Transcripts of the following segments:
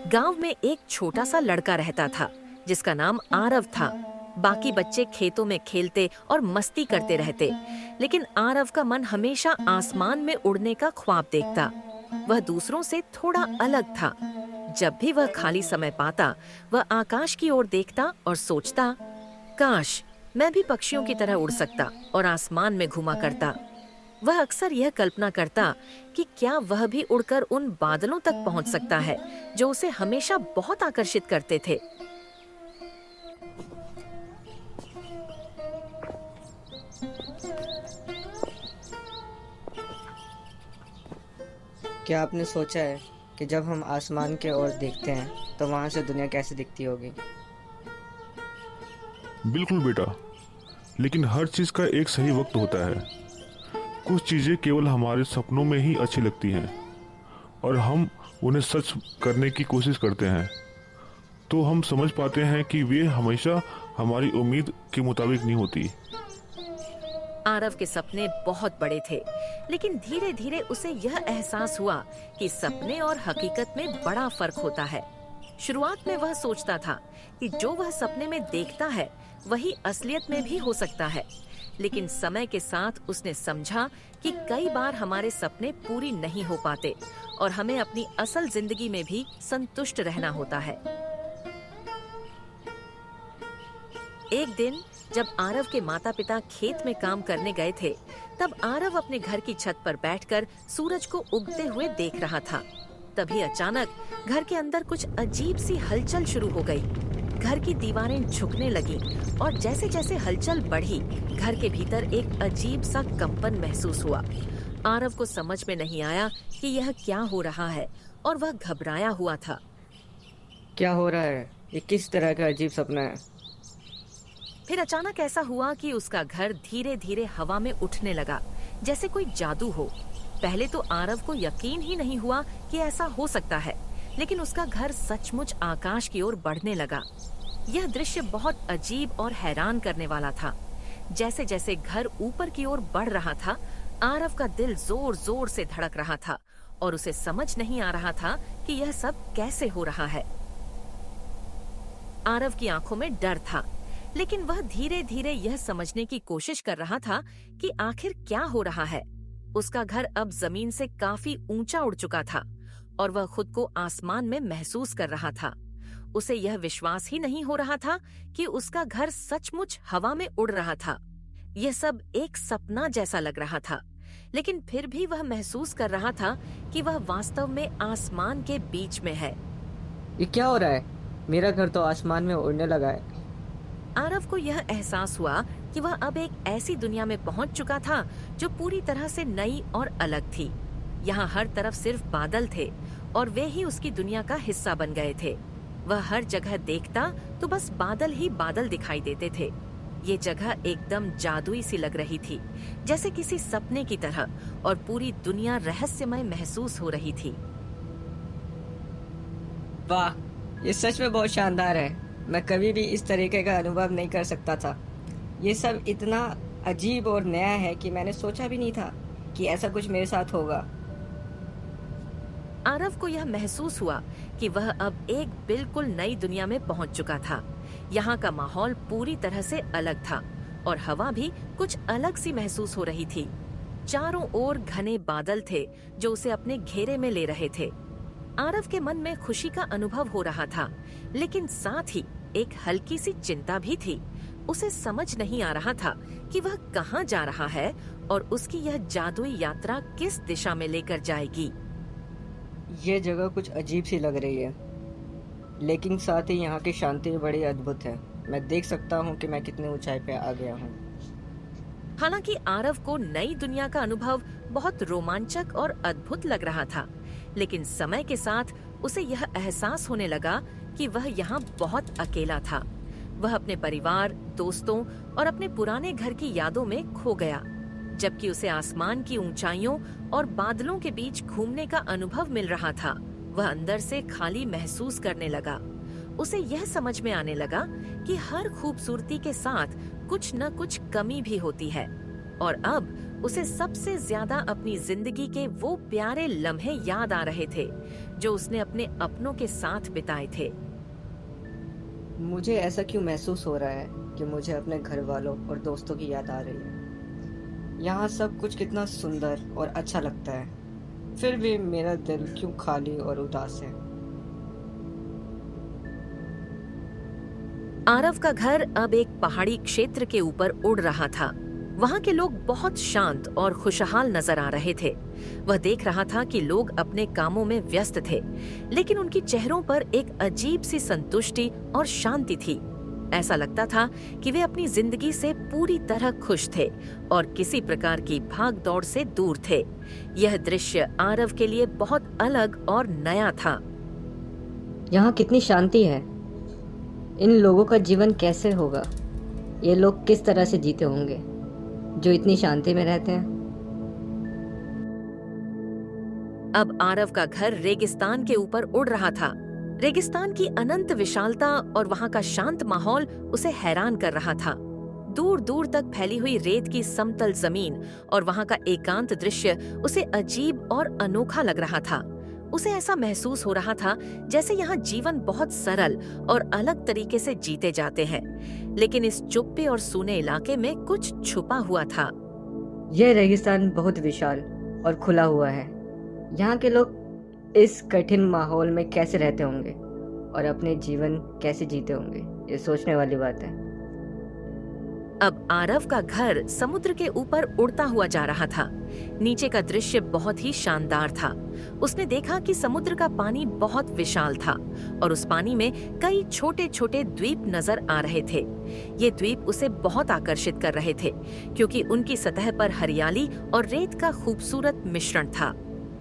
गांव में एक छोटा सा लड़का रहता था जिसका नाम आरव था। बाकी बच्चे खेतों में खेलते और मस्ती करते रहते, लेकिन आरव का मन हमेशा आसमान में उड़ने का ख्वाब देखता। वह दूसरों से थोड़ा अलग था। जब भी वह खाली समय पाता, वह आकाश की ओर देखता और सोचता, काश मैं भी पक्षियों की तरह उड़ सकता और आसमान में घूमा करता। वह अक्सर यह कल्पना करता कि क्या वह भी उड़कर उन बादलों तक पहुंच सकता है जो उसे हमेशा बहुत आकर्षित करते थे। क्या आपने सोचा है कि जब हम आसमान की ओर देखते हैं तो वहाँ से दुनिया कैसे दिखती होगी? बिल्कुल बेटा, लेकिन हर चीज का एक सही वक्त होता है। कुछ चीजें केवल हमारे सपनों में ही अच्छी लगती हैं और हम उन्हें सच करने की कोशिश करते हैं तो हम समझ पाते हैं कि वे हमेशा हमारी उम्मीद के मुताबिक नहीं होती। आरव के सपने बहुत बड़े थे, लेकिन धीरे धीरे उसे यह एहसास हुआ कि सपने और हकीकत में बड़ा फर्क होता है। शुरुआत में वह सोचता था कि जो वह सपने में देखता है वही असलियत में भी हो सकता है, लेकिन समय के साथ उसने समझा कि कई बार हमारे सपने पूरी नहीं हो पाते और हमें अपनी असल जिंदगी में भी संतुष्ट रहना होता है। एक दिन जब आरव के माता पिता खेत में काम करने गए थे, तब आरव अपने घर की छत पर बैठकर सूरज को उगते हुए देख रहा था। तभी अचानक घर के अंदर कुछ अजीब सी हलचल शुरू हो गई। घर की दीवारें झुकने लगीं और जैसे जैसे हलचल बढ़ी, घर के भीतर एक अजीब सा कंपन महसूस हुआ। आरव को समझ में नहीं आया कि यह क्या हो रहा है और वह घबराया हुआ था। क्या हो रहा है? ये किस तरह का अजीब सपना है? फिर अचानक ऐसा हुआ कि उसका घर धीरे धीरे हवा में उठने लगा, जैसे कोई जादू हो। पहले तो आरव को यकीन ही नहीं हुआ कि ऐसा हो सकता है, लेकिन उसका घर सचमुच आकाश की ओर बढ़ने लगा। यह दृश्य बहुत अजीब और हैरान करने वाला था। जैसे जैसे घर ऊपर की ओर बढ़ रहा था, आरव का दिल जोर जोर से धड़क रहा था और उसे समझ नहीं आ रहा था कि यह सब कैसे हो रहा है। आरव की आंखों में डर था, लेकिन वह धीरे धीरे यह समझने की कोशिश कर रहा था कि आखिर क्या हो रहा है। उसका घर अब जमीन से काफी ऊंचा उड़ चुका था और वह खुद को आसमान में महसूस कर रहा था। उसे यह विश्वास ही नहीं हो रहा था कि उसका घर सचमुच हवा में उड़ रहा था। यह सब एक सपना जैसा लग रहा था, लेकिन फिर भी वह महसूस कर रहा था कि वह वास्तव में आसमान के बीच में है। ये क्या हो रहा है? मेरा घर तो आसमान में उड़ने लगा है। आरव को यह एहसास हुआ कि वह अब एक ऐसी दुनिया में पहुंच चुका था जो पूरी तरह से नई और अलग थी। यहाँ हर तरफ सिर्फ बादल थे और वे ही उसकी दुनिया का हिस्सा बन गए थे। वह हर जगह देखता तो बस बादल ही बादल दिखाई देते थे। ये जगह एकदम जादुई सी लग रही थी, जैसे किसी सपने की तरह, और पूरी दुनिया रहस्यमय महसूस हो रही थी। वाह, ये सच में बहुत शानदार है। मैं कभी भी इस तरीके का अनुभव नहीं कर सकता था। ये सब इतना अजीब और नया है कि मैंने सोचा भी नहीं था कि ऐसा कुछ मेरे साथ होगा। आरव को यह महसूस हुआ कि वह अब एक बिल्कुल नई दुनिया में पहुंच चुका था। यहाँ का माहौल पूरी तरह से अलग था और हवा भी कुछ अलग सी महसूस हो रही थी। चारों ओर घने बादल थे जो उसे अपने घेरे में ले रहे थे। आरव के मन में खुशी का अनुभव हो रहा था, लेकिन साथ ही एक हल्की सी चिंता भी थी। उसे समझ नहीं आ रहा था कि वह कहाँ जा रहा है और उसकी यह जादुई यात्रा किस दिशा में लेकर जाएगी। ये जगह कुछ अजीब सी लग रही है, लेकिन साथ ही यहाँ की शांति भी बड़ी अद्भुत है। मैं देख सकता हूँ कि मैं कितनी ऊंचाई पे आ गया हूँ। हालांकि आरव को नई दुनिया का अनुभव बहुत रोमांचक और अद्भुत लग रहा था, लेकिन समय के साथ उसे यह एहसास होने लगा कि वह यहाँ बहुत अकेला था। वह अपने परिवार, दोस्तों और अपने पुराने घर की यादों में खो गया, जबकि उसे आसमान की ऊंचाइयों और बादलों के बीच घूमने का अनुभव मिल रहा था। वह अंदर से खाली महसूस करने लगा। उसे यह समझ में आने लगा कि हर खूबसूरती के साथ कुछ न कुछ कमी भी होती है, और अब उसे सबसे ज्यादा अपनी जिंदगी के वो प्यारे लम्हे याद आ रहे थे जो उसने अपने अपनों के साथ बिताए थे। मुझे ऐसा क्यों महसूस हो रहा है कि मुझे अपने घर वालों और दोस्तों की याद आ रही है। यहाँ सब कुछ कितना सुंदर और अच्छा लगता है, फिर भी मेरा दिल क्यों खाली और उदास है। आरव का घर अब एक पहाड़ी क्षेत्र के ऊपर उड़ रहा था। वहाँ के लोग बहुत शांत और खुशहाल नजर आ रहे थे। वह देख रहा था कि लोग अपने कामों में व्यस्त थे, लेकिन उनकी चेहरों पर एक अजीब सी संतुष्टि और शांति थी। ऐसा लगता था कि वे अपनी जिंदगी से पूरी तरह खुश थे और किसी प्रकार की भाग दौड़ से दूर थे। यह दृश्य आरव के लिए बहुत अलग और नया था। यहाँ कितनी शांति है। इन लोगों का जीवन कैसे होगा? ये लोग किस तरह से जीते होंगे जो इतनी शांति में रहते हैं? अब आरव का घर रेगिस्तान के ऊपर उड़ रहा था। रेगिस्तान की अनंत विशालता और वहां का शांत माहौल उसे हैरान कर रहा था। दूर दूर तक फैली हुई रेत की समतल जमीन और वहां का एकांत दृश्य उसे अजीब और अनोखा लग रहा था। उसे ऐसा महसूस हो रहा था जैसे यहाँ जीवन बहुत सरल और अलग तरीके से जीते जाते हैं, लेकिन इस चुप्पे और सूने इलाके में कुछ छुपा हुआ था। यह रेगिस्तान बहुत विशाल और खुला हुआ है। यहाँ के लोग इस कठिन माहौल में कैसे रहते होंगे और अपने जीवन कैसे जीते होंगे, ये सोचने वाली बात है। अब आरव का घर समुद्र के ऊपर उड़ता हुआ जा रहा था। नीचे का दृश्य बहुत ही शानदार था। उसने देखा कि समुद्र का पानी बहुत विशाल था और उस पानी में कई छोटे छोटे द्वीप नजर आ रहे थे। ये द्वीप उसे बहुत आकर्षित कर रहे थे क्योंकि उनकी सतह पर हरियाली और रेत का खूबसूरत मिश्रण था।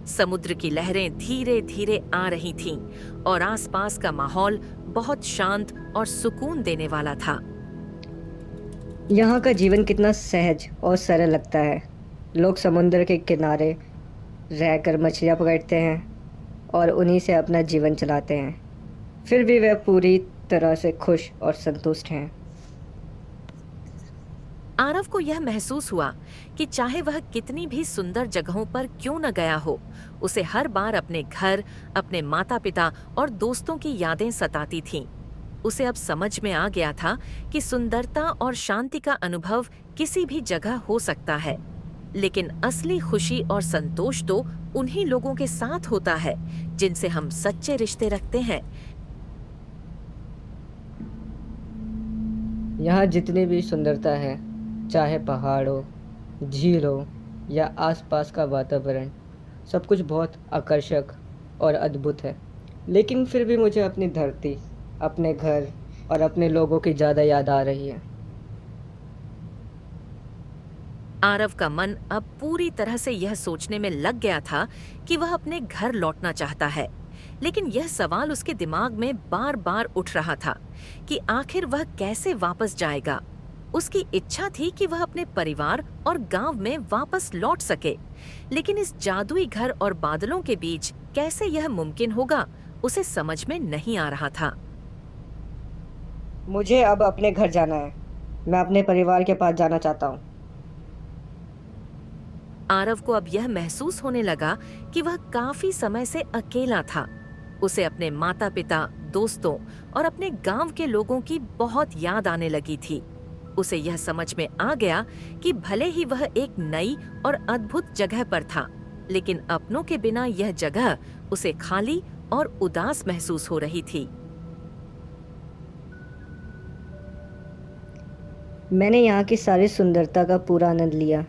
समुद्र की लहरें धीरे धीरे आ रही थीं और आसपास का माहौल बहुत शांत और सुकून देने वाला था। यहाँ का जीवन कितना सहज और सरल लगता है। लोग समुद्र के किनारे रहकर मछलियाँ पकड़ते हैं और उन्हीं से अपना जीवन चलाते हैं, फिर भी वे पूरी तरह से खुश और संतुष्ट हैं। आरव को यह महसूस हुआ कि चाहे वह कितनी भी सुंदर जगहों पर क्यों न गया हो, उसे हर बार अपने घर, अपने माता पिता और दोस्तों की यादें सताती थीं। उसे अब समझ में आ गया था कि सुंदरता और शांति का अनुभव किसी भी जगह हो सकता है, लेकिन असली खुशी और संतोष तो उन्हीं लोगों के साथ होता है जिनसे हम सच्चे रिश्ते रखते हैं। यहाँ जितनी भी सुंदरता है, चाहे पहाड़ हो, झील हो या आसपास का वातावरण, सब कुछ बहुत आकर्षक और अद्भुत है। लेकिन फिर भी मुझे अपनी धरती, अपने घर और अपने लोगों की ज़्यादा याद आ रही है। आरव का मन अब पूरी तरह से यह सोचने में लग गया था कि वह अपने घर लौटना चाहता है, लेकिन यह सवाल उसके दिमाग में बार बार उठ रहा था कि आखिर वह कैसे वापस जाएगा। उसकी इच्छा थी कि वह अपने परिवार और गांव में वापस लौट सके, लेकिन इस जादुई घर और बादलों के बीच कैसे यह मुमकिन होगा, उसे समझ में नहीं आ रहा था। मुझे अब अपने घर जाना है। मैं अपने परिवार के पास जाना चाहता हूँ। आरव को अब यह महसूस होने लगा कि वह काफी समय से अकेला था। उसे अपने माता पिता, दोस्तों और अपने गांव के लोगों की बहुत याद आने लगी थी। उसे यह समझ में आ गया कि भले ही वह एक नई और अद्भुत जगह पर था, लेकिन अपनों के बिना यह जगह उसे खाली और उदास महसूस हो रही थी। मैंने यहाँ की सारी सुंदरता का पूरा आनंद लिया,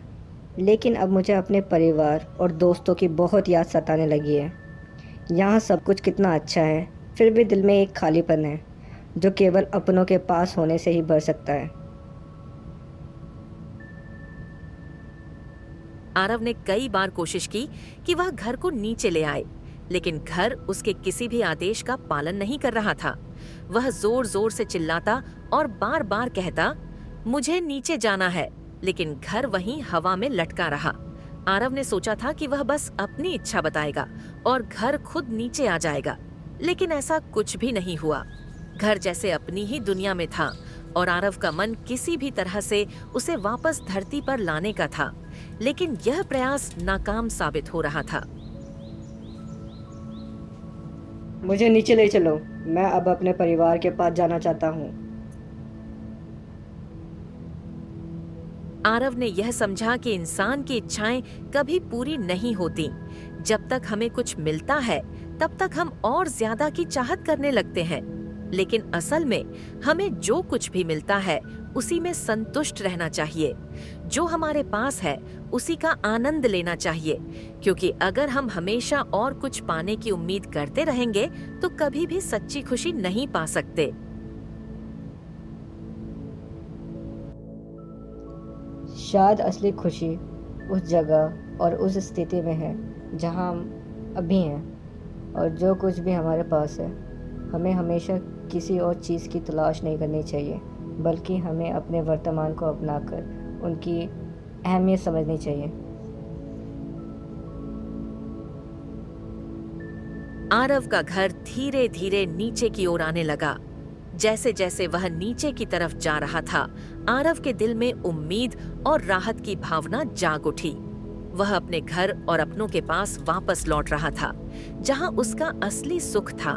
लेकिन अब मुझे अपने परिवार और दोस्तों की बहुत याद सताने लगी है। यहाँ सब कुछ कितना अच्छा है, फिर भी दिल में एक खालीपन है जो केवल अपनों के पास होने से ही भर सकता है। आरव ने कई बार कोशिश की कि वह घर को नीचे ले आए, लेकिन घर उसके किसी भी आदेश का पालन नहीं कर रहा था। वह जोर जोर से चिल्लाता और बार बार कहता, मुझे नीचे जाना है, लेकिन घर वहीं हवा में लटका रहा। आरव ने सोचा था कि वह बस अपनी इच्छा बताएगा और घर खुद नीचे आ जाएगा, लेकिन ऐसा कुछ भी नहीं हुआ। घर जैसे अपनी ही दुनिया में था और आरव का मन किसी भी तरह से उसे वापस धरती पर लाने का था, लेकिन यह प्रयास नाकाम साबित हो रहा था। मुझे नीचे ले चलो, मैं अब अपने परिवार के पास जाना चाहता हूँ। आरव ने यह समझा कि इंसान की इच्छाएं कभी पूरी नहीं होती। जब तक हमें कुछ मिलता है तब तक हम और ज्यादा की चाहत करने लगते हैं, लेकिन असल में हमें जो कुछ भी मिलता है उसी में संतुष्ट रहना चाहिए। जो हमारे पास है उसी का आनंद लेना चाहिए, क्योंकि अगर हम हमेशा और कुछ पाने की उम्मीद करते रहेंगे तो कभी भी सच्ची खुशी नहीं पा सकते। शायद असली खुशी उस जगह और उस स्थिति में है जहाँ हम अभी हैं, और जो कुछ भी हमारे पास है हमें हमेशा किसी और चीज़ की तलाश नहीं करनी चाहिए, बल्कि हमें अपने वर्तमान को अपनाकर उनकी अहमियत समझनी चाहिए। आरव का घर धीरे धीरे नीचे की ओर आने लगा। जैसे जैसे वह नीचे की तरफ जा रहा था, आरव के दिल में उम्मीद और राहत की भावना जाग उठी। वह अपने घर और अपनों के पास वापस लौट रहा था, जहां उसका असली सुख था।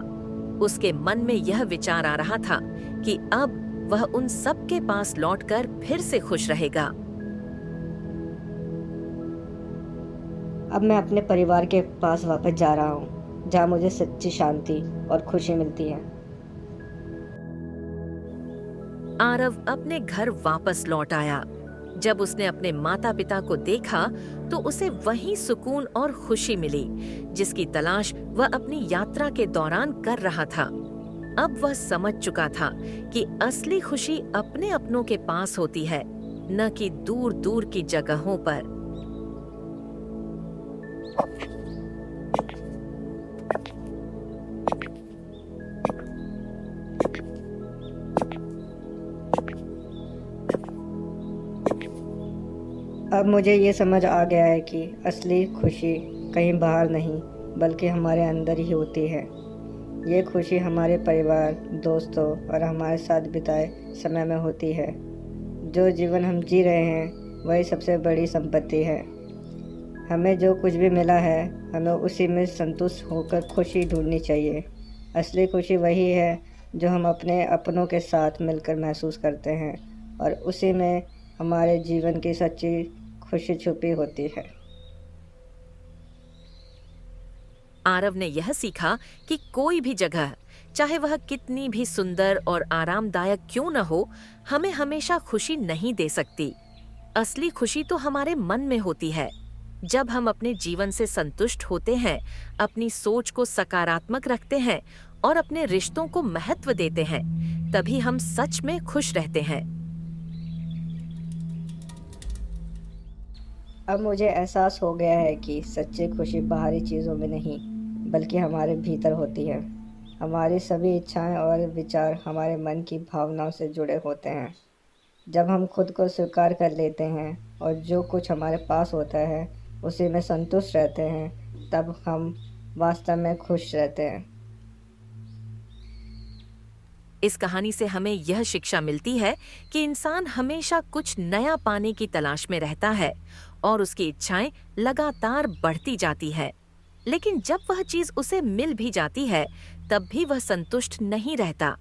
उसके मन में यह विचार आ रहा था कि अब वह उन सब के पास लौटकर फिर से खुश रहेगा। अब मैं अपने परिवार के पास वापस जा रहा हूँ, जहाँ मुझे सच्ची शांति और खुशी मिलती है। आरव अपने घर वापस लौट आया। जब उसने अपने माता पिता को देखा तो उसे वही सुकून और खुशी मिली जिसकी तलाश वह अपनी यात्रा के दौरान कर रहा था। अब वह समझ चुका था कि असली खुशी अपने अपनों के पास होती है, न कि दूर दूर की जगहों पर। अब मुझे ये समझ आ गया है कि असली खुशी कहीं बाहर नहीं बल्कि हमारे अंदर ही होती है। ये खुशी हमारे परिवार, दोस्तों और हमारे साथ बिताए समय में होती है। जो जीवन हम जी रहे हैं वही सबसे बड़ी संपत्ति है। हमें जो कुछ भी मिला है हमें उसी में संतुष्ट होकर खुशी ढूंढनी चाहिए। असली खुशी वही है जो हम अपने अपनों के साथ मिलकर महसूस करते हैं, और उसी में हमारे जीवन की सच्ची खुशी छुपी होती है। आरव ने यह सीखा कि कोई भी जगह, चाहे वह कितनी भी सुंदर और आरामदायक क्यों न हो, हमें हमेशा खुशी नहीं दे सकती। असली खुशी तो हमारे मन में होती है। जब हम अपने जीवन से संतुष्ट होते हैं, अपनी सोच को सकारात्मक रखते हैं और अपने रिश्तों को महत्व देते हैं, तभी हम सच में खुश रहते हैं। अब मुझे एहसास हो गया है कि सच्ची खुशी बाहरी चीज़ों में नहीं बल्कि हमारे भीतर होती है। हमारी सभी इच्छाएं और विचार हमारे मन की भावनाओं से जुड़े होते हैं। जब हम खुद को स्वीकार कर लेते हैं और जो कुछ हमारे पास होता है उसी में संतुष्ट रहते हैं, तब हम वास्तव में खुश रहते हैं। इस कहानी से हमें यह शिक्षा मिलती है कि इंसान हमेशा कुछ नया पाने की तलाश में रहता है और उसकी इच्छाएं लगातार बढ़ती जाती है। लेकिन जब वह चीज उसे मिल भी जाती है तब भी वह संतुष्ट नहीं रहता।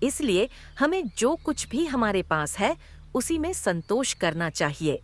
इसलिए हमें जो कुछ भी हमारे पास है उसी में संतोष करना चाहिए।